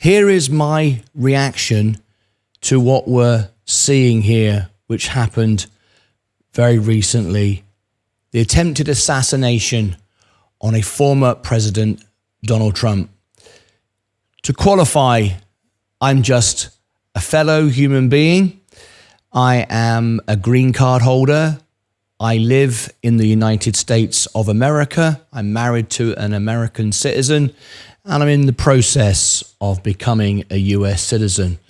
Here is my reaction to what we're seeing here, which happened very recently. The attempted assassination on a former president, Donald Trump. To qualify, I'm just a fellow human being. I am a green card holder. I live in the United States of America. I'm married to an American citizen, and I'm in the process of becoming a US citizen.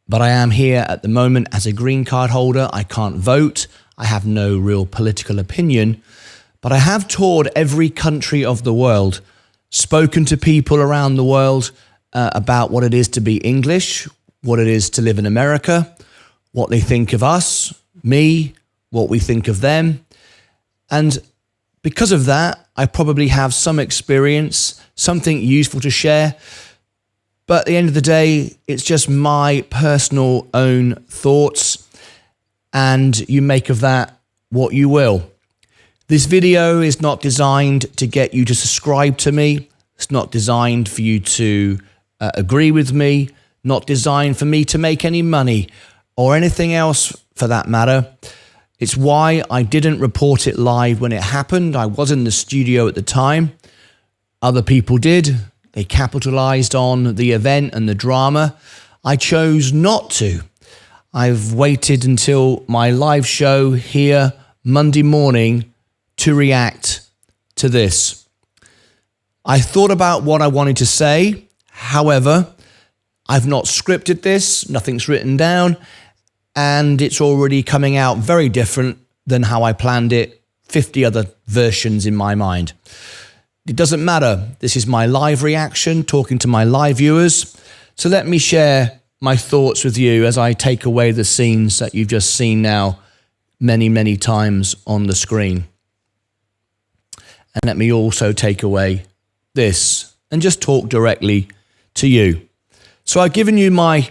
But I am here at the moment as a green card holder. I can't vote. I have no real political opinion, but I have toured every country of the world, spoken to people around the world about what it is to be English, what it is to live in America, what they think of us, me, what we think of them. And because of that, I probably have some experience, something useful to share. But at the end of the day, it's just my personal own thoughts, and you make of that what you will. This video is not designed to get you to subscribe to me. It's not designed for you to agree with me, not designed for me to make any money or anything else for that matter. It's why I didn't report it live when it happened. I was in the studio at the time. Other people did. They capitalized on the event and the drama. I chose not to. I've waited until my live show here Monday morning to react to this. I thought about what I wanted to say. However, I've not scripted this, nothing's written down, and it's already coming out very different than how I planned it, 50 other versions in my mind. It doesn't matter. This is my live reaction, talking to my live viewers. So let me share my thoughts with you as I take away the scenes that you've just seen now many, many times on the screen. And let me also take away this and just talk directly to you. So I've given you my,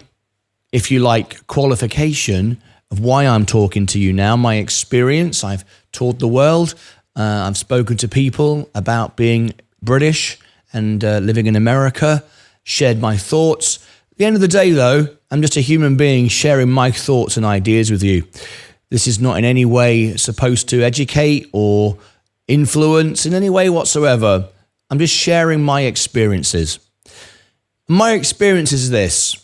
if you like, qualification of why I'm talking to you now, my experience. I've toured the world. I've spoken to people about being British and living in America, shared my thoughts. At the end of the day, though, I'm just a human being sharing my thoughts and ideas with you. This is not in any way supposed to educate or influence in any way whatsoever. I'm just sharing my experiences. My experience is this.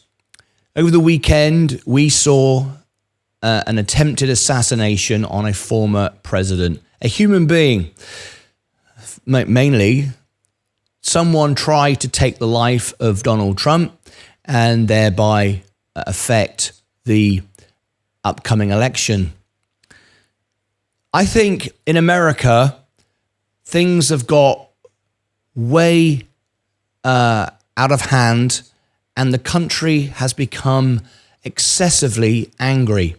Over the weekend, we saw an attempted assassination on a former president, a human being. Mainly, someone tried to take the life of Donald Trump and thereby affect the upcoming election. I think in America, things have got way out of hand, and the country has become excessively angry.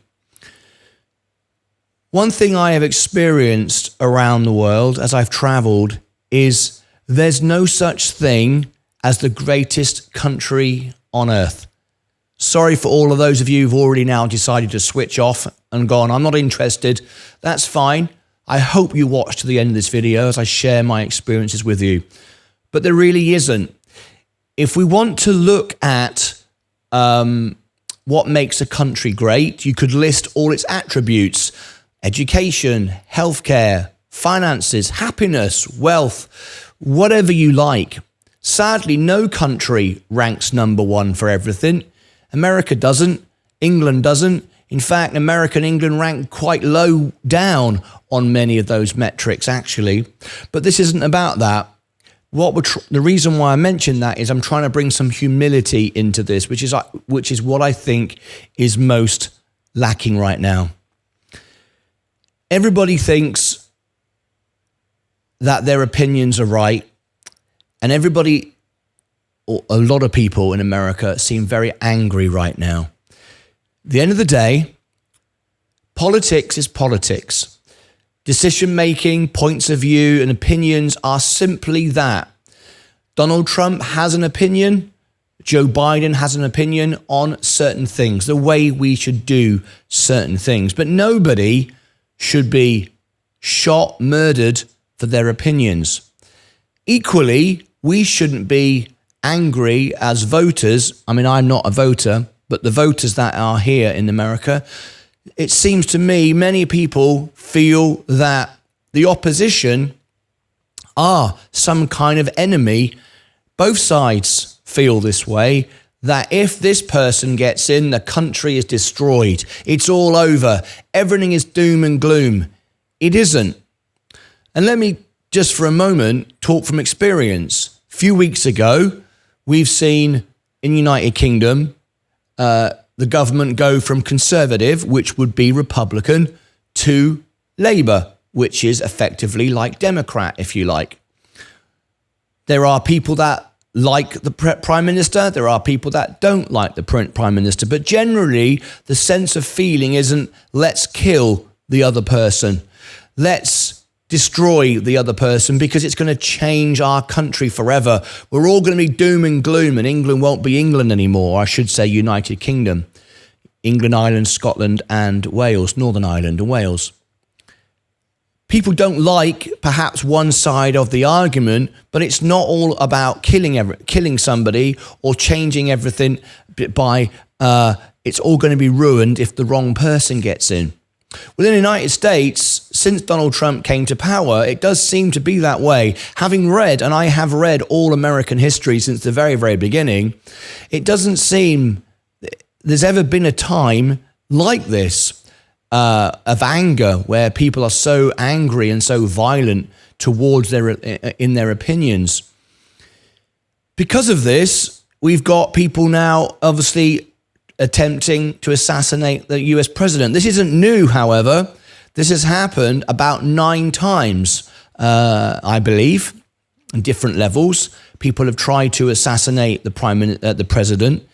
One thing I have experienced around the world as I've traveled is there's no such thing as the greatest country on earth. Sorry for all of those of you who've already now decided to switch off and gone, I'm not interested. That's fine. I hope you watch to the end of this video as I share my experiences with you. But there really isn't. If we want to look at what makes a country great, you could list all its attributes: education, healthcare, finances, happiness, wealth, whatever you like. Sadly, no country ranks number one for everything. America doesn't. England doesn't. In fact, America and England rank quite low down on many of those metrics, actually. But this isn't about that. The reason why I mention that is I'm trying to bring some humility into this, which is what I think is most lacking right now. Everybody thinks that their opinions are right, and everybody, or a lot of people in America, seem very angry right now. At the end of the day, politics is politics. Decision-making, points of view, and opinions are simply that. Donald Trump has an opinion. Joe Biden has an opinion on certain things, the way we should do certain things. But nobody should be shot, murdered for their opinions. Equally, we shouldn't be angry as voters. I mean, I'm not a voter, but the voters that are here in America, it seems to me many people feel that the opposition are some kind of enemy. Both sides feel this way, that if this person gets in, the country is destroyed. It's all over. Everything is doom and gloom. It isn't. And let me just for a moment talk from experience. A few weeks ago, we've seen in the United Kingdom, the government go from Conservative, which would be Republican, to Labour, which is effectively like Democrat, if you like. There are people that like the Prime Minister, there are people that don't like the Prime Minister, but generally the sense of feeling isn't let's kill the other person, let's destroy the other person because it's going to change our country forever. We're all going to be doom and gloom and England won't be England anymore. I should say United Kingdom, England, Ireland, Scotland and Wales, Northern Ireland and Wales. People don't like perhaps one side of the argument, but it's not all about killing somebody or changing everything by it's all going to be ruined if the wrong person gets in. Within the United States, since Donald Trump came to power, it does seem to be that way. Having read, and I have read all American history since the very, very beginning, it doesn't seem there's ever been a time like this of anger where people are so angry and so violent towards in their opinions. Because of this, we've got people now obviously attempting to assassinate the US president. This isn't new, however. This has happened about 9 times, I believe, on different levels. People have tried to assassinate the president,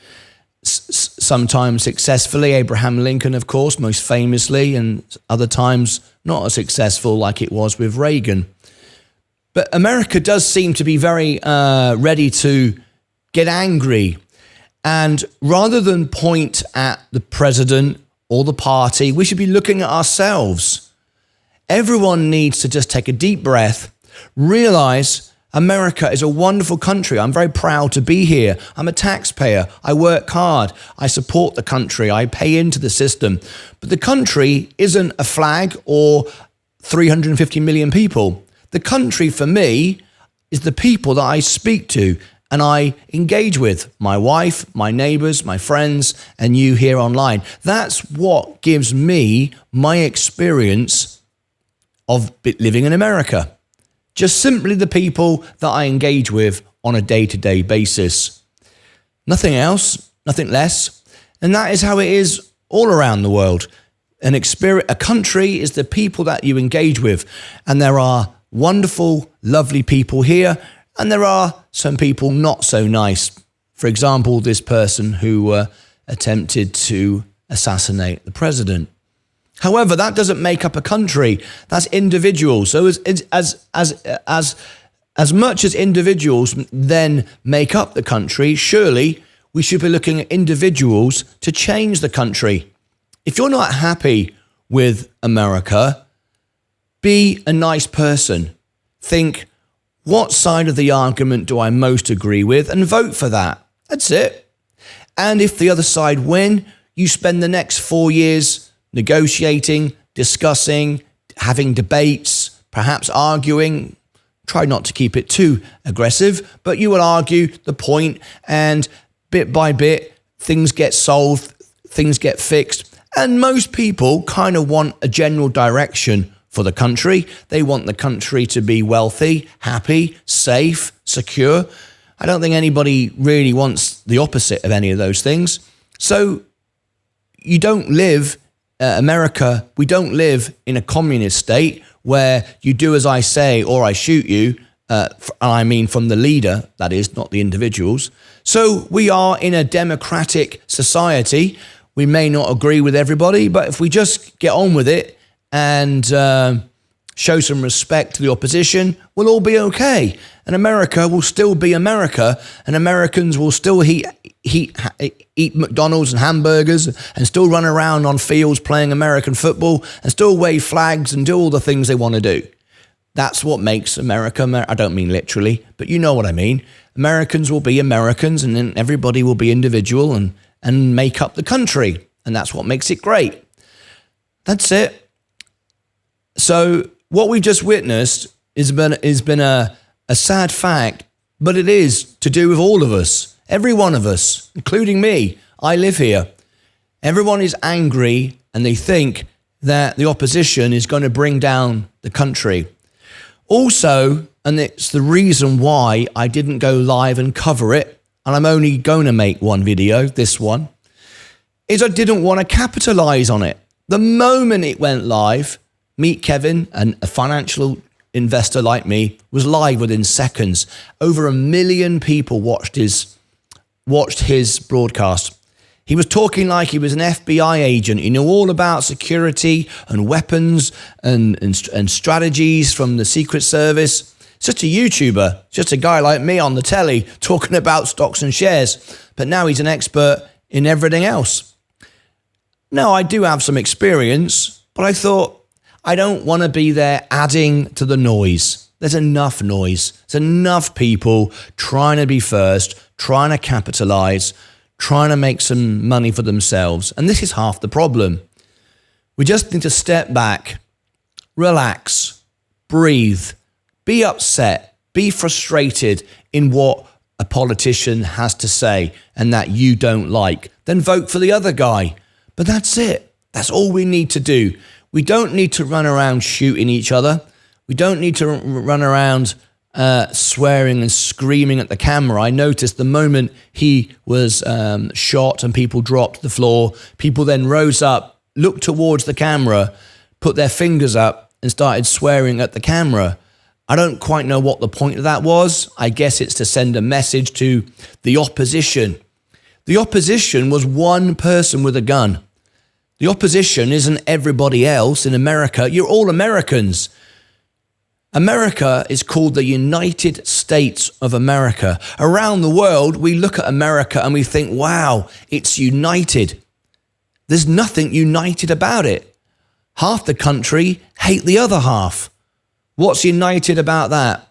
sometimes successfully. Abraham Lincoln, of course, most famously, and other times not as successful like it was with Reagan. But America does seem to be very ready to get angry. And rather than point at the president or the party, we should be looking at ourselves. Everyone needs to just take a deep breath, realize America is a wonderful country. I'm very proud to be here. I'm a taxpayer. I work hard. I support the country. I pay into the system. But the country isn't a flag or 350 million people. The country for me is the people that I speak to and I engage with, my wife, my neighbors, my friends, and you here online. That's what gives me my experience of living in America. Just simply the people that I engage with on a day-to-day basis. Nothing else, nothing less. And that is how it is all around the world. A country is the people that you engage with. And there are wonderful, lovely people here, and there are some people not so nice. For example, this person who attempted to assassinate the president. However, that doesn't make up a country. That's individuals. So as much as individuals then make up the country, surely we should be looking at individuals to change the country. If you're not happy with America, be a nice person. Think, what side of the argument do I most agree with, and vote for that. That's it. And if the other side win, you spend the next 4 years negotiating, discussing, having debates, perhaps arguing. Try not to keep it too aggressive, but you will argue the point, and bit by bit, things get solved, things get fixed. And most people kind of want a general direction for the country. They want the country to be wealthy, happy, safe, secure. I don't think anybody really wants the opposite of any of those things. So you don't live, America, we don't live in a communist state where you do as I say or I shoot you. I mean from the leader, that is, not the individuals. So we are in a democratic society. We may not agree with everybody, but if we just get on with it and show some respect to the opposition, we'll all be okay. And America will still be America, and Americans will still eat McDonald's and hamburgers and still run around on fields playing American football and still wave flags and do all the things they want to do. That's what makes America. I don't mean literally, but you know what I mean. Americans will be Americans, and then everybody will be individual and make up the country. And that's what makes it great. That's it. So what we've just witnessed has been a sad fact, but it is to do with all of us, every one of us, including me. I live here. Everyone is angry and they think that the opposition is going to bring down the country. Also, and it's the reason why I didn't go live and cover it, and I'm only going to make one video, this one, is I didn't want to capitalize on it. The moment it went live, Meet Kevin, and a financial investor like me, was live within seconds. Over 1 million people watched his broadcast. He was talking like he was an FBI agent. He knew all about security and weapons and strategies from the Secret Service. Just a YouTuber, just a guy like me on the telly talking about stocks and shares. But now he's an expert in everything else. Now, I do have some experience, but I thought I don't want to be there adding to the noise. There's enough noise. There's enough people trying to be first, trying to capitalize, trying to make some money for themselves. And this is half the problem. We just need to step back, relax, breathe, be upset, be frustrated in what a politician has to say and that you don't like. Then vote for the other guy. But that's it. That's all we need to do. We don't need to run around shooting each other. We don't need to run around swearing and screaming at the camera. I noticed the moment he was shot and people dropped to the floor, people then rose up, looked towards the camera, put their fingers up and started swearing at the camera. I don't quite know what the point of that was. I guess it's to send a message to the opposition. The opposition was one person with a gun. The opposition isn't everybody else in America. You're all Americans. America is called the United States of America. Around the world, we look at America and we think, wow, it's united. There's nothing united about it. Half the country hate the other half. What's united about that?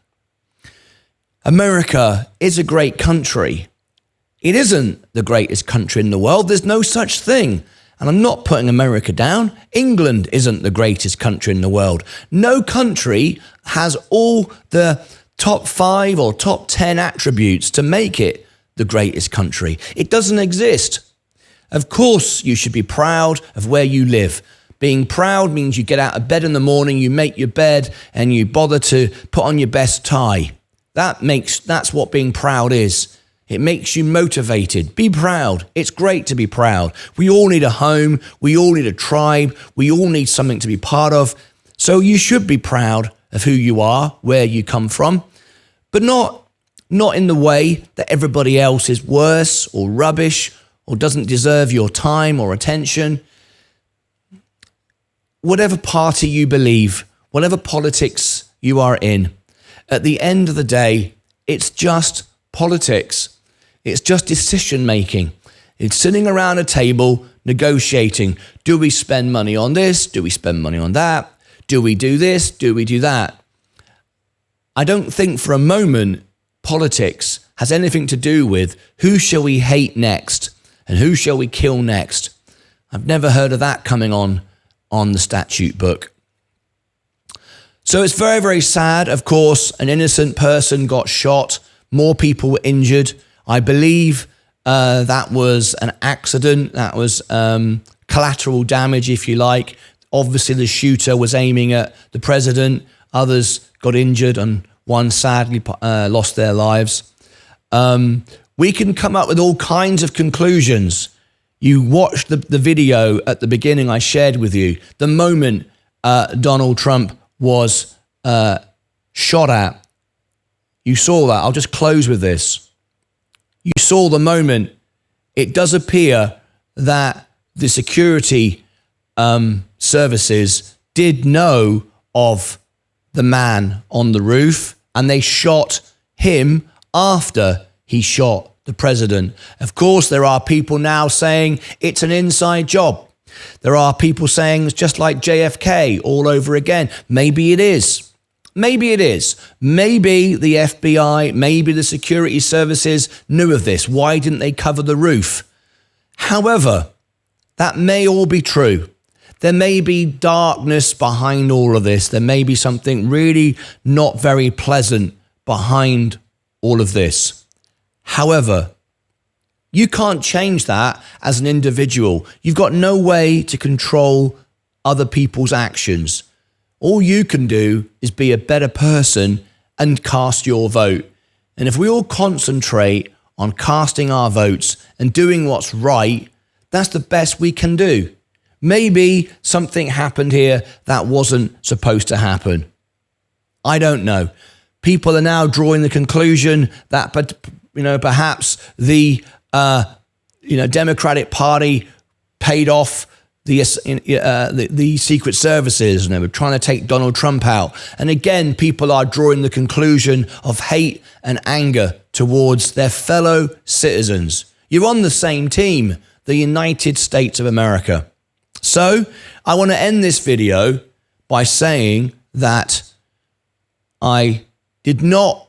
America is a great country. It isn't the greatest country in the world. There's no such thing. And I'm not putting America down. England isn't the greatest country in the world. No country has all the top 5 or top 10 attributes to make it the greatest country. It doesn't exist. Of course, you should be proud of where you live. Being proud means you get out of bed in the morning, you make your bed, and you bother to put on your best tie. That's what being proud is. It makes you motivated. Be proud. It's great to be proud. We all need a home. We all need a tribe. We all need something to be part of. So you should be proud of who you are, where you come from, but not in the way that everybody else is worse or rubbish or doesn't deserve your time or attention. Whatever party you believe, whatever politics you are in, at the end of the day, it's just politics. It's just decision making. It's sitting around a table negotiating. Do we spend money on this? Do we spend money on that? Do we do this? Do we do that? I don't think for a moment politics has anything to do with who shall we hate next and who shall we kill next. I've never heard of that coming on the statute book. So it's very, very sad. Of course, an innocent person got shot. More people were injured. I believe that was an accident. That was collateral damage, if you like. Obviously, the shooter was aiming at the president. Others got injured and one sadly lost their lives. We can come up with all kinds of conclusions. You watched the video at the beginning I shared with you. The moment Donald Trump was shot at, you saw that. I'll just close with this. You saw the moment. It does appear that the security services did know of the man on the roof, and they shot him after he shot the president. Of course, there are people now saying it's an inside job. There are people saying it's just like JFK all over again. Maybe it is. Maybe it is. Maybe the FBI, maybe the security services knew of this. Why didn't they cover the roof? However, that may all be true. There may be darkness behind all of this. There may be something really not very pleasant behind all of this. However, you can't change that as an individual. You've got no way to control other people's actions. All you can do is be a better person and cast your vote. And if we all concentrate on casting our votes and doing what's right, that's the best we can do. Maybe something happened here that wasn't supposed to happen. I don't know. People are now drawing the conclusion that, perhaps the Democratic Party paid off the Secret Services, and they were trying to take Donald Trump out. And again, people are drawing the conclusion of hate and anger towards their fellow citizens. You're on the same team, the United States of America. So I want to end this video by saying that I did not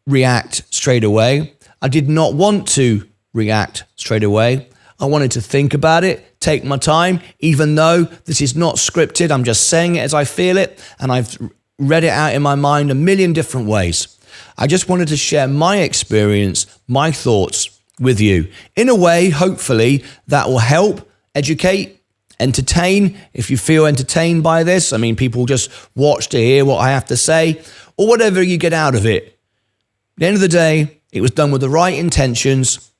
react straight away. I did not want to react straight away. I wanted to think about it, take my time, even though this is not scripted. I'm just saying it as I feel it, and I've read it out in my mind a million different ways. I just wanted to share my experience, my thoughts with you. In a way, hopefully, that will help, educate, entertain. If you feel entertained by this, I mean, people just watch to hear what I have to say, or whatever you get out of it. At the end of the day, it was done with the right intentions.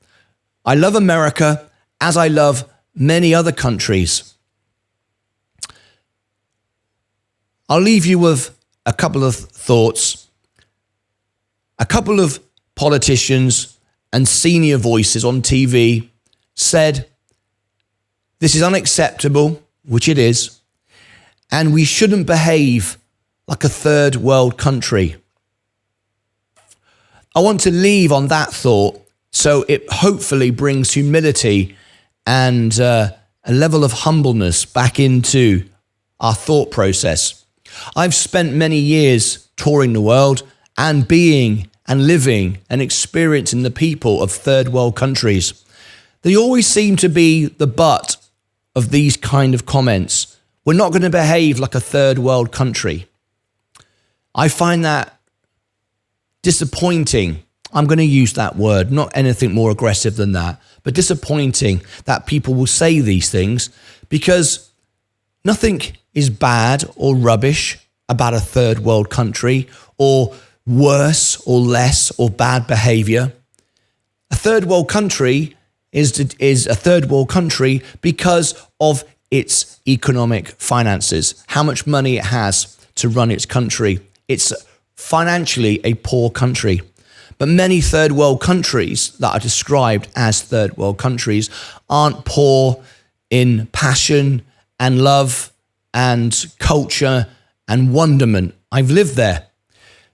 I love America as I love many other countries. I'll leave you with a couple of thoughts. A couple of politicians and senior voices on TV said, this is unacceptable, which it is, and we shouldn't behave like a third world country. I want to leave on that thought so it hopefully brings humility and a level of humbleness back into our thought process. I've spent many years touring the world and being and living and experiencing the people of third world countries. They always seem to be the butt of these kind of comments. We're not going to behave like a third world country. I find that disappointing. I'm going to use that word, not anything more aggressive than that, but disappointing that people will say these things, because nothing is bad or rubbish about a third world country, or worse or less or bad behavior. A third world country is a third world country because of its economic finances, how much money it has to run its country. It's financially a poor country. But many third world countries that are described as third world countries aren't poor in passion and love and culture and wonderment. I've lived there.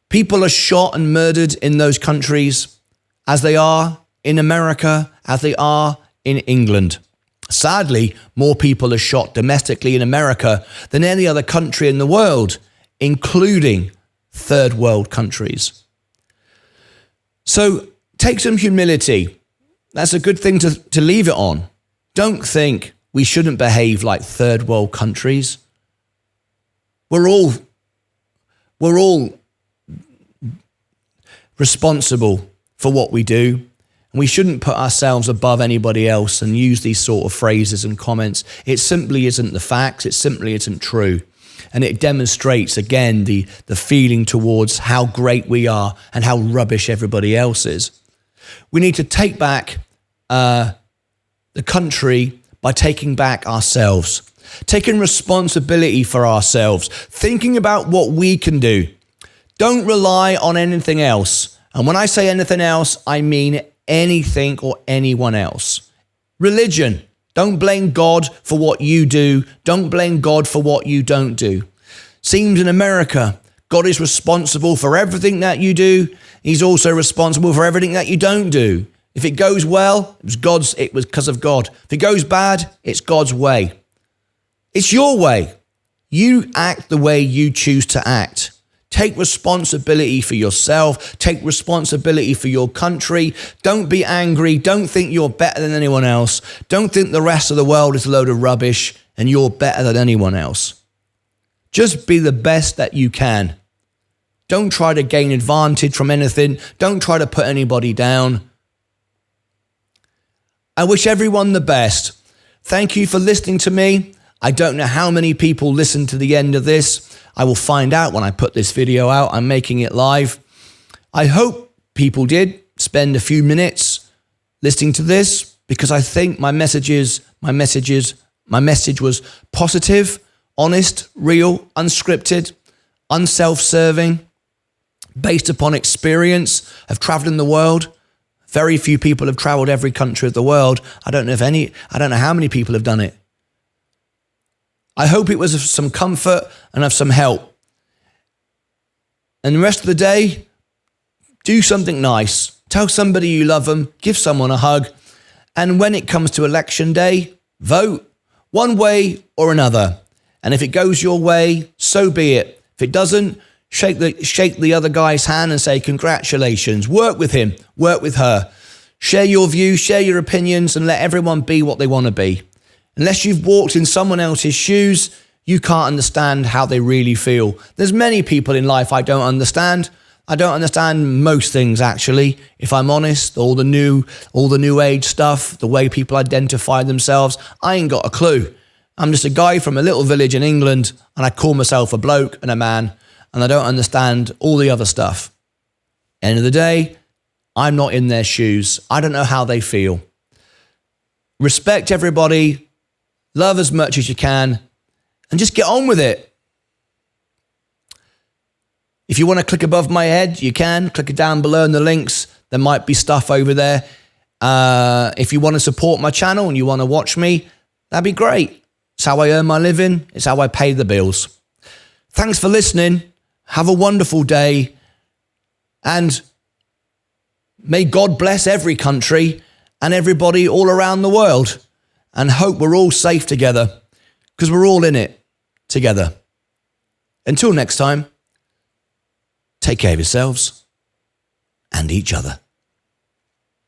People are shot and murdered in those countries as they are in America, as they are in England. Sadly, more people are shot domestically in America than any other country in the world, including third world countries. So take some humility. That's a good thing to leave it on. Don't think we shouldn't behave like third world countries. We're all responsible for what we do, and we shouldn't put ourselves above anybody else and use these sort of phrases and comments. It simply isn't the facts. It simply isn't true. And it demonstrates, again, the feeling towards how great we are and how rubbish everybody else is. We need to take back the country by taking back ourselves, taking responsibility for ourselves, thinking about what we can do. Don't rely on anything else. And when I say anything else, I mean anything or anyone else. Religion. Don't blame God for what you do. Don't blame God for what you don't do. Seems in America, God is responsible for everything that you do. He's also responsible for everything that you don't do. If it goes well, it was because of God. If it goes bad, it's God's way. It's your way. You act the way you choose to act. Take responsibility for yourself. Take responsibility for your country. Don't be angry. Don't think you're better than anyone else. Don't think the rest of the world is a load of rubbish and you're better than anyone else. Just be the best that you can. Don't try to gain advantage from anything. Don't try to put anybody down. I wish everyone the best. Thank you for listening to me. I don't know how many people listen to the end of this. I will find out when I put this video out. I'm making it live. I hope people did spend a few minutes listening to this, because I think my message was positive, honest, real, unscripted, unself-serving, based upon experience of traveling the world. Very few people have traveled every country of the world. I don't know how many people have done it. I hope it was of some comfort and of some help. And the rest of the day, do something nice. Tell somebody you love them. Give someone a hug. And when it comes to election day, vote one way or another. And if it goes your way, so be it. If it doesn't, shake the other guy's hand and say, congratulations. Work with him. Work with her. Share your views, share your opinions, and let everyone be what they want to be. Unless you've walked in someone else's shoes, you can't understand how they really feel. There's many people in life I don't understand. I don't understand most things, actually, if I'm honest. All the new age stuff, the way people identify themselves, I ain't got a clue. I'm just a guy from a little village in England, and I call myself a bloke and a man, and I don't understand all the other stuff. End of the day, I'm not in their shoes. I don't know how they feel. Respect everybody. Love as much as you can, and just get on with it. If you want to click above my head, you can. Click it down below in the links. There might be stuff over there. If you want to support my channel and you want to watch me, that'd be great. It's how I earn my living. It's how I pay the bills. Thanks for listening. Have a wonderful day. And may God bless every country and everybody all around the world. And hope we're all safe together, because we're all in it together. Until next time, take care of yourselves and each other.